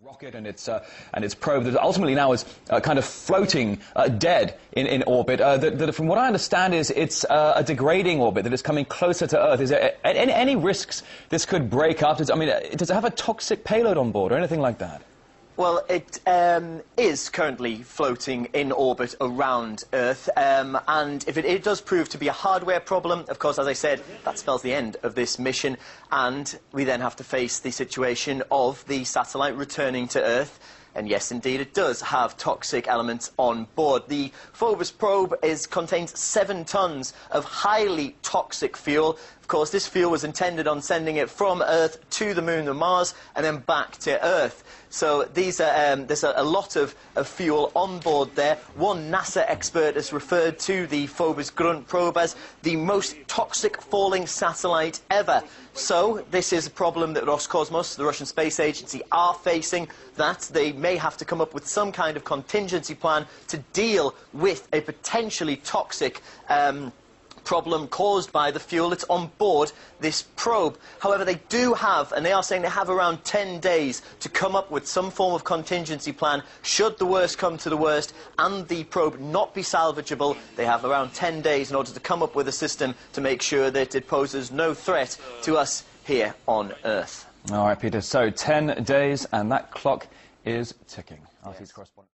Rocket and its probe that ultimately now is kind of floating dead in orbit. That from what I understand is it's a degrading orbit that is coming closer to Earth. Is there any risks this could break up? Does it have a toxic payload on board or anything like that? Well, it is currently floating in orbit around Earth, and if it does prove to be a hardware problem, of course, as I said, that spells the end of this mission, and we then have to face the situation of the satellite returning to Earth. And yes, indeed, it does have toxic elements on board. The Phobos probe contains 7 tons of highly toxic fuel. Of course, this fuel was intended on sending it from Earth to the Moon and Mars, and then back to Earth. So there's a lot of fuel on board there. One NASA expert has referred to the Phobos Grunt probe as the most toxic falling satellite ever. So this is a problem that Roscosmos, the Russian space agency, are facing, that they may have to come up with some kind of contingency plan to deal with a potentially toxic problem caused by the fuel that's on board this probe. However, they do have, and they are saying they have around 10 days to come up with some form of contingency plan should the worst come to the worst and the probe not be salvageable. They have around 10 days in order to come up with a system to make sure that it poses no threat to us here on Earth. All right, Peter, so 10 days and that clock is ticking. RT's correspondent.